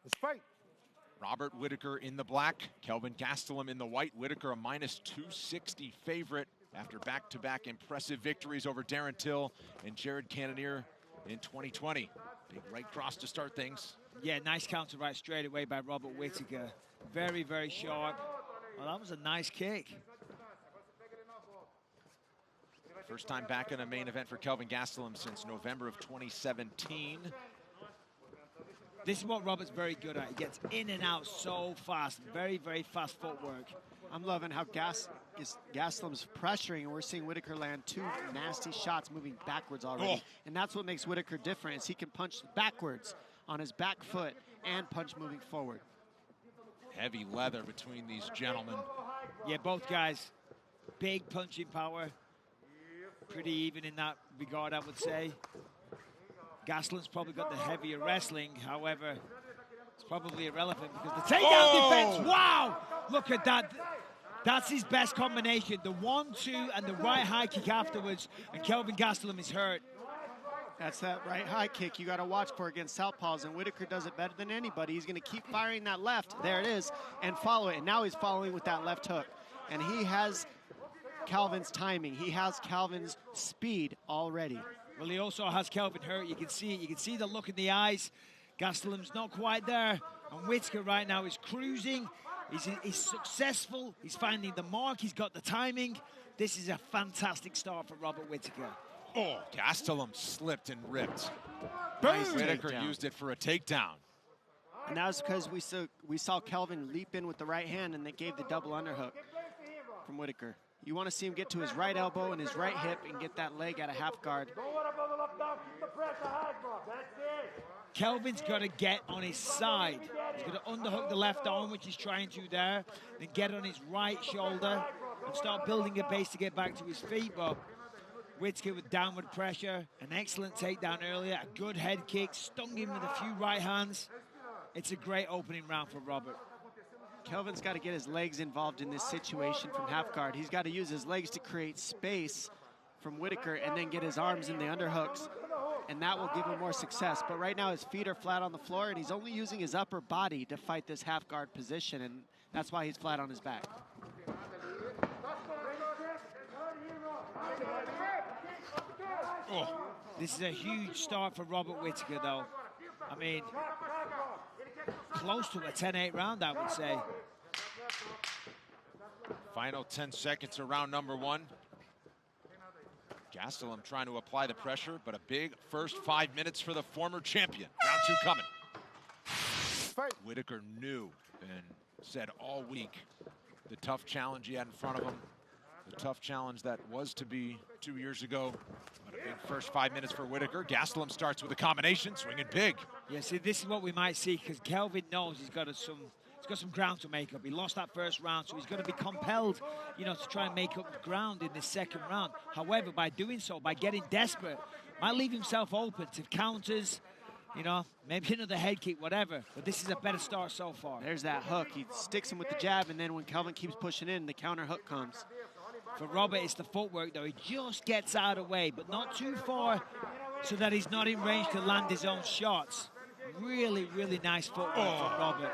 Let's fight. Robert Whittaker in the black, Kelvin Gastelum in the white. Whittaker a -260 favorite after back-to-back impressive victories over Darren Till and Jared Cannonier in 2020. Big right cross to start things. Yeah, nice counter right straight away by Robert Whittaker. Very, very sharp. Well, that was a nice kick. First time back in a main event for Kelvin Gastelum since November of 2017. This is what Robert's very good at. He gets in and out so fast. Very, very fast footwork. I'm loving how Gastelum's pressuring, and we're seeing Whittaker land two nasty shots moving backwards already. Oh. And that's what makes Whittaker different, is he can punch backwards on his back foot and punch moving forward. Heavy leather between these gentlemen. Yeah, both guys, big punching power. Pretty even in that regard, I would say. Gastelum's probably got the heavier wrestling. However, it's probably irrelevant because the takedown defense, wow! Look at that. That's his best combination. The 1-2 and the right high kick afterwards, and Kelvin Gastelum is hurt. That's that right high kick you got to watch for against southpaws, and Whittaker does it better than anybody. He's going to keep firing that left. There it is, and follow it. And now he's following with that left hook. And he has Kelvin's timing. He has Kelvin's speed already. Well, he also has Kelvin hurt. You can see it. You can see the look in the eyes. Gastelum's not quite there. And Whittaker right now is cruising. He's successful. He's finding the mark. He's got the timing. This is a fantastic start for Robert Whittaker. Oh, Gastelum slipped and ripped. Nice Whittaker takedown. used it for a takedown. And that was because we saw Kelvin leap in with the right hand, and they gave the double underhook from Whittaker. You want to see him get to his right elbow and his right hip and get that leg out of half guard. Kelvin's got to get on his side. He's got to underhook the left arm, which he's trying to there, then get on his right shoulder and start building a base to get back to his feet. But Whittaker with downward pressure, an excellent takedown earlier, a good head kick, stung him with a few right hands. It's a great opening round for Robert. Kelvin's got to get his legs involved in this situation from half guard. He's got to use his legs to create space from Whittaker and then get his arms in the underhooks, and that will give him more success. But right now his feet are flat on the floor, and he's only using his upper body to fight this half guard position, and that's why he's flat on his back. Oh, this is a huge start for Robert Whittaker, though. I mean, close to a 10-8 round, I would say. Final 10 seconds of round number one. Gastelum trying to apply the pressure, but a big first 5 minutes for the former champion. Round two coming. Whittaker knew and said all week the tough challenge he had in front of him, the tough challenge that was to be 2 years ago. But a big first 5 minutes for Whittaker. Gastelum starts with a combination, swinging big. Yeah, see, this is what we might see because Kelvin knows he's got some ground to make up. He lost that first round, so he's going to be compelled, to try and make up ground in this second round. However, by doing so, by getting desperate, might leave himself open to counters, maybe another head kick, whatever. But this is a better start so far. There's that hook. He sticks him with the jab, and then when Kelvin keeps pushing in, the counter hook comes. For Robert, it's the footwork, though. He just gets out of the way, but not too far so that he's not in range to land his own shots. Really, really nice footwork from Robert.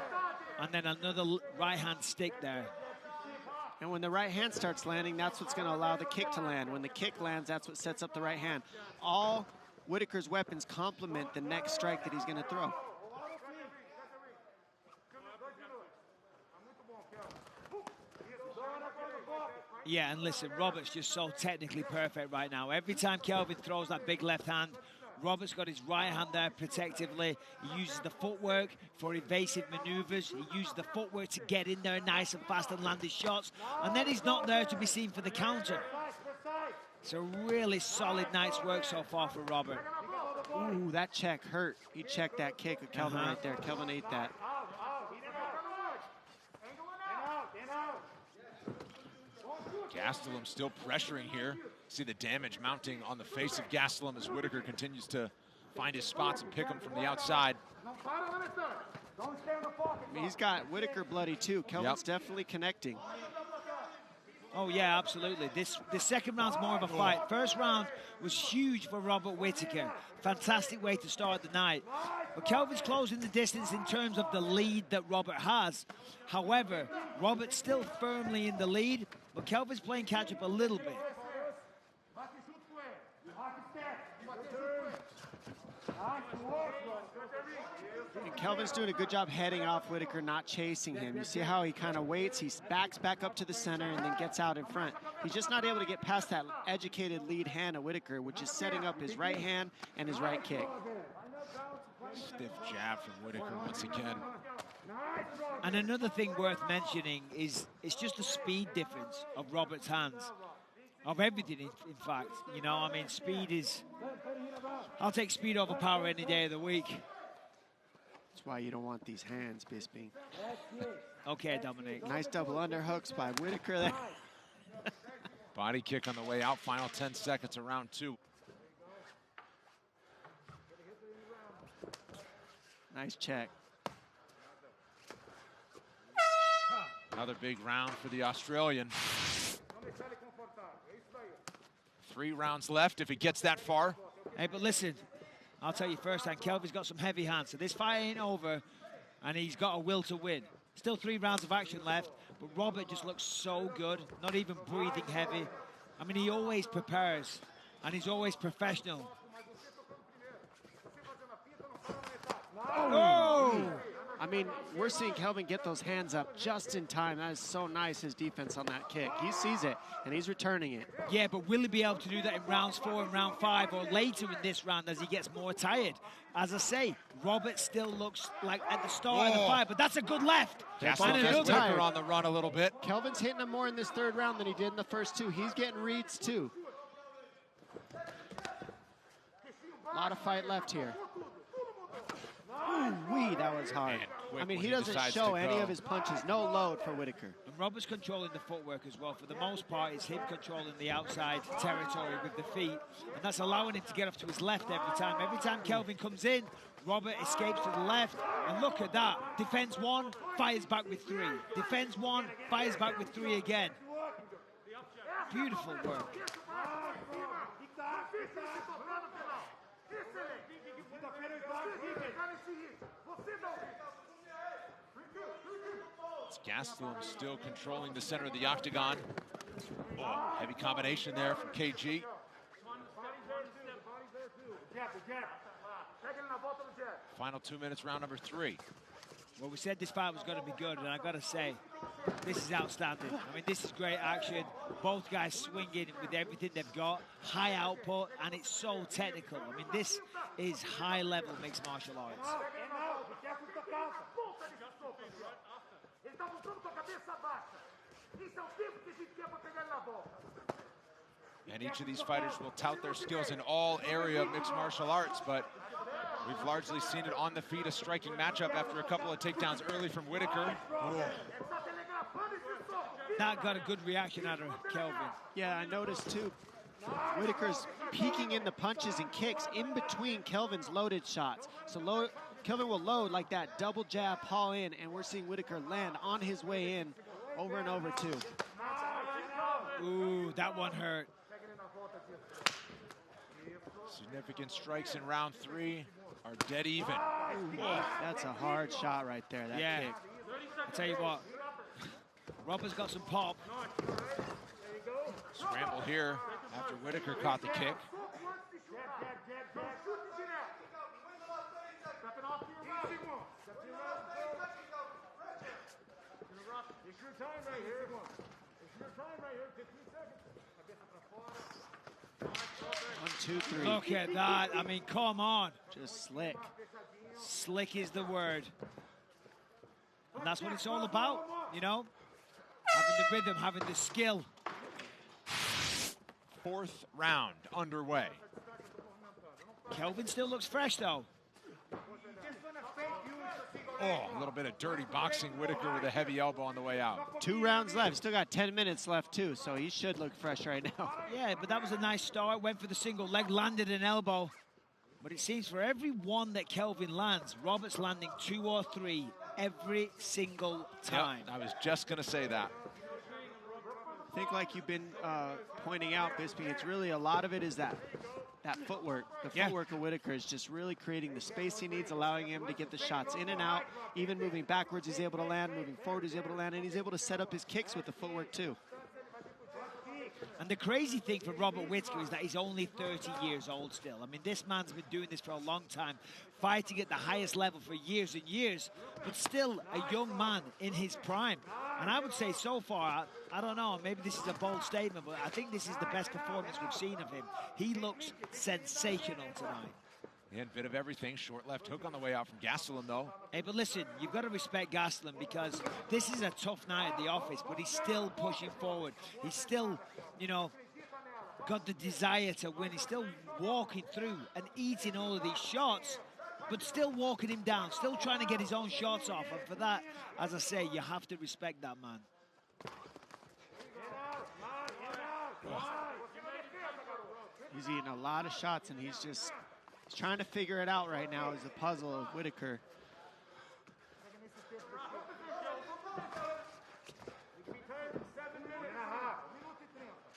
And then another right-hand stick there. And when the right hand starts landing, that's what's going to allow the kick to land. When the kick lands, that's what sets up the right hand. All Whittaker's weapons complement the next strike that he's going to throw. Yeah, and listen, Robert's just so technically perfect right now. Every time Kelvin throws that big left hand, Robert's got his right hand there protectively. He uses the footwork for evasive maneuvers. He uses the footwork to get in there nice and fast and land his shots. And then he's not there to be seen for the counter. It's a really solid night's work so far for Robert. Ooh, that check hurt. He checked that kick of Kelvin right there. Kelvin ate that. Gastelum still pressuring here. See the damage mounting on the face of Gastelum as Whittaker continues to find his spots and pick him from the outside. I mean, he's got Whittaker bloody too. Kelvin's definitely connecting. Oh, yeah, absolutely. The second round's more of a fight. First round was huge for Robert Whittaker. Fantastic way to start the night. But Kelvin's closing the distance in terms of the lead that Robert has. However, Robert's still firmly in the lead, but Kelvin's playing catch-up a little bit. And Kelvin's doing a good job heading off Whittaker, not chasing him. You see how he kind of waits, he backs back up to the center and then gets out in front. He's just not able to get past that educated lead hand of Whittaker, which is setting up his right hand and his right kick. Stiff jab from Whittaker once again. And another thing worth mentioning is it's just the speed difference of Robert's hands. Of everything, in fact. You know, I mean, speed is... I'll take speed over power any day of the week. That's why you don't want these hands, Bisping. Okay, Dominic. Nice double underhooks by Whittaker there. Body kick on the way out, final 10 seconds of round 2. Nice check. Another big round for the Australian. 3 rounds left if he gets that far. Hey, but listen, I'll tell you firsthand, Kelvin's got some heavy hands, so this fight ain't over, and he's got a will to win. Still 3 rounds of action left, but Robert just looks so good, not even breathing heavy. I mean, he always prepares, and he's always professional. Oh! I mean, we're seeing Kelvin get those hands up just in time. That is so nice, his defense on that kick. He sees it, and he's returning it. Yeah, but will he be able to do that in rounds 4 and round 5 or later in this round as he gets more tired? As I say, Robert still looks like at the start of the fight, but that's a good left. Gastelum has Whittaker on the run a little bit. Kelvin's hitting him more in this 3rd round than he did in the first 2. He's getting reads, too. A lot of fight left here. Ooh-wee, that was hard. I mean, he doesn't show any of his punches. No load for Whittaker. And Robert's controlling the footwork as well. For the most part, it's him controlling the outside territory with the feet. And that's allowing him to get off to his left every time. Every time Kelvin comes in, Robert escapes to the left. And look at that. Defends 1, fires back with 3. Defends 1, fires back with 3 again. Beautiful work. Gastelum still controlling the center of the octagon. Oh, heavy combination there from KG. Final 2 minutes, round number 3. Well, we said this fight was going to be good, and I got to say, this is outstanding. I mean, this is great action. Both guys swinging with everything they've got, high output, and it's so technical. I mean, this is high-level mixed martial arts. And each of these fighters will tout their skills in all area of mixed martial arts, but we've largely seen it on the feet, a striking matchup after a couple of takedowns early from Whittaker. Oh. That got a good reaction out of Kelvin. Yeah, I noticed too. Whittaker's peeking in the punches and kicks in between Kelvin's loaded shots. So Kelvin will load like that, double jab, paw in, and we're seeing Whittaker land on his way in over and over too. Ooh, that one hurt. Significant strikes in round 3 are dead even. That's a hard shot right there, that kick. I'll tell you what, Robert's got some pop. Scramble here after Whittaker caught the kick. It's your time right here. It's your time right here. 15 seconds. 1, 2, 3. Look at that. I mean, come on. Just slick. Slick is the word. And that's what it's all about, you know? Having the rhythm, having the skill. 4th round underway. Kelvin still looks fresh, though. Oh, a little bit of dirty boxing. Whittaker with a heavy elbow on the way out. 2 rounds left. Still got 10 minutes left, too, so he should look fresh right now. Yeah, but that was a nice start. Went for the single leg, landed an elbow. But it seems for every one that Kelvin lands, Robert's landing 2 or 3 every single time. Yep, I was just going to say that. I think like you've been pointing out, Bisping, it's really a lot of it is that that footwork. The footwork of Whittaker is just really creating the space he needs, allowing him to get the shots in and out. Even moving backwards, he's able to land. Moving forward, he's able to land. And he's able to set up his kicks with the footwork, too. And the crazy thing for Robert Whittaker is that he's only 30 years old still. I mean, this man's been doing this for a long time, fighting at the highest level for years and years, but still a young man in his prime. And I would say so far, I don't know, maybe this is a bold statement, but I think this is the best performance we've seen of him. He looks sensational tonight. Yeah, a bit of everything. Short left hook on the way out from Gastelum, though. Hey, but listen, you've got to respect Gastelum because this is a tough night at the office, but he's still pushing forward. He's still, you know, got the desire to win. He's still walking through and eating all of these shots, but still walking him down, still trying to get his own shots off. And for that, as I say, you have to respect that man. He's eating a lot of shots, and he's trying to figure it out right now as the puzzle of Whittaker.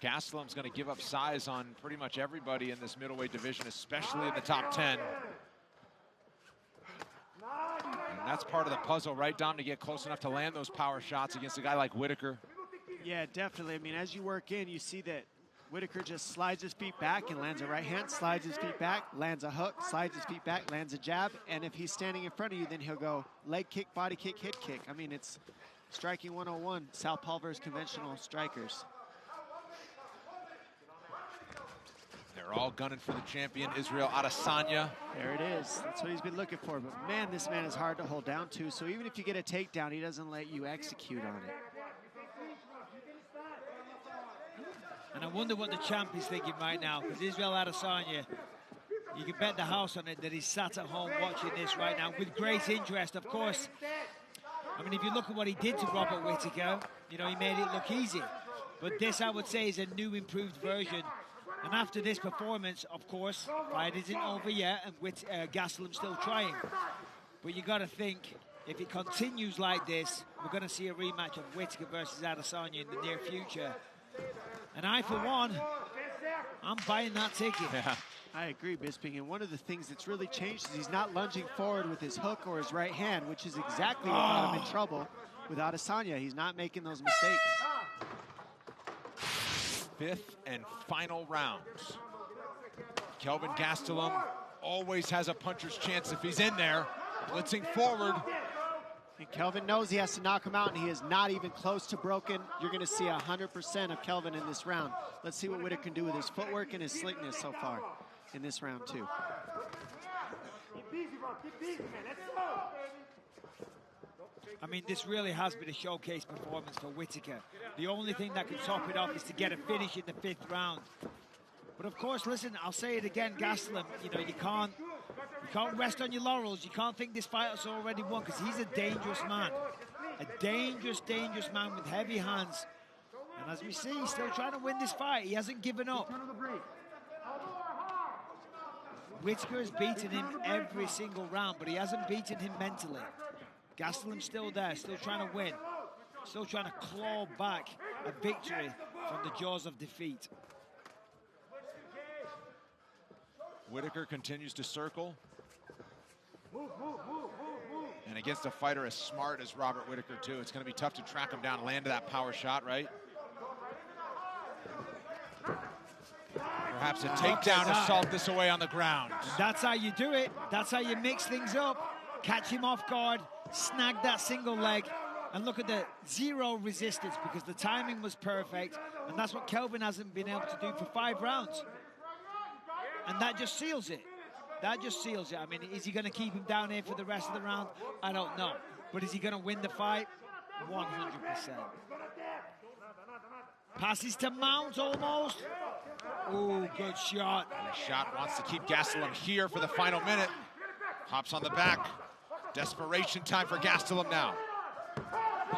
Gastelum's going to give up size on pretty much everybody in this middleweight division, especially in the top 10. And that's part of the puzzle, right, Dom, to get close enough to land those power shots against a guy like Whittaker. Yeah, definitely. I mean, as you work in, you see that Whittaker just slides his feet back and lands a right hand, slides his feet back, lands a hook, slides his feet back, lands a jab. And if he's standing in front of you, then he'll go leg kick, body kick, hit kick. I mean, it's striking 101, southpaw versus conventional strikers. They're all gunning for the champion, Israel Adesanya. There it is. That's what he's been looking for. But, man, this man is hard to hold down, too. So even if you get a takedown, he doesn't let you execute on it. And I wonder what the champ is thinking right now, because Israel Adesanya, you can bet the house on it that he's sat at home watching this right now with great interest, of course. I mean, if you look at what he did to Robert Whittaker, you know, he made it look easy. But this, I would say, is a new, improved version. And after this performance, of course, fight isn't over yet, and Gastelum's still trying. But you got to think, if it continues like this, we're going to see a rematch of Whittaker versus Adesanya in the near future. And I, for one, I'm buying that ticket. Yeah. I agree, Bisping. And one of the things that's really changed is he's not lunging forward with his hook or his right hand, which is exactly what got him in trouble with Adesanya. He's not making those mistakes. Fifth and final round. Kelvin Gastelum always has a puncher's chance if he's in there. Blitzing forward. And Kelvin knows he has to knock him out, and he is not even close to broken. You're going to see 100% of Kelvin in this round. Let's see what Whittaker can do with his footwork and his slickness so far in this round, too. I mean, this really has been a showcase performance for Whittaker. The only thing that can top it off is to get a finish in the fifth round. But of course, listen, I'll say it again, Gastelum, you know, you can't rest on your laurels. You can't think this fight is already won, because he's a dangerous man. A dangerous, dangerous man with heavy hands. And as we see, he's still trying to win this fight. He hasn't given up. Whittaker has beaten him every single round, but he hasn't beaten him mentally. Gastelum's still there, still trying to win. Still trying to claw back a victory from the jaws of defeat. Whittaker continues to circle. And against a fighter as smart as Robert Whittaker, too, it's going to be tough to track him down and land that power shot, right? Perhaps a takedown to salt this away on the ground. That's how you do it. That's how you mix things up. Catch him off guard, snag that single leg, and look at the zero resistance, because the timing was perfect, and that's what Kelvin hasn't been able to do for 5 rounds. And that just seals it. That just seals it. I mean, is he going to keep him down here for the rest of the round? I don't know. But is he going to win the fight? 100%. Passes to Mount almost. Ooh, good shot. And the shot wants to keep Gastelum here for the final minute. Hops on the back. Desperation time for Gastelum now.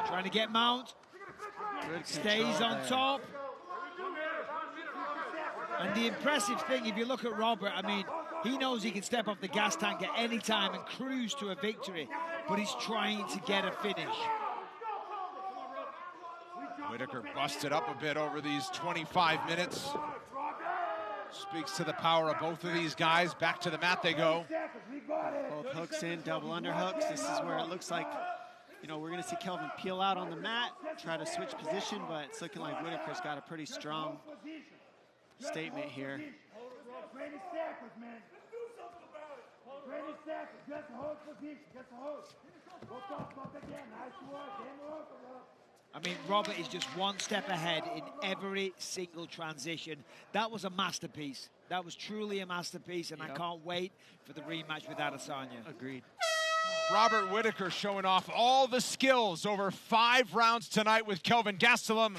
Trying to get Mount. Stays on top. And the impressive thing, if you look at Robert, I mean, he knows he can step off the gas tank at any time and cruise to a victory, but he's trying to get a finish. Whittaker busted up a bit over these 25 minutes. Speaks to the power of both of these guys. Back to the mat they go. Both hooks in, double underhooks. This is where it looks like, you know, we're going to see Kelvin peel out on the mat, try to switch position, but it's looking like Whitaker's got a pretty strong statement here. 20 seconds, man. 20 seconds. Just hold position. Just hold. We'll talk about it again. Nice work. Game over. I mean, Robert is just one step ahead in every single transition. That was a masterpiece. That was truly a masterpiece, and I can't wait for the rematch with Adesanya. Agreed. Robert Whitaker showing off all the skills over 5 rounds tonight with Kelvin Gastelum.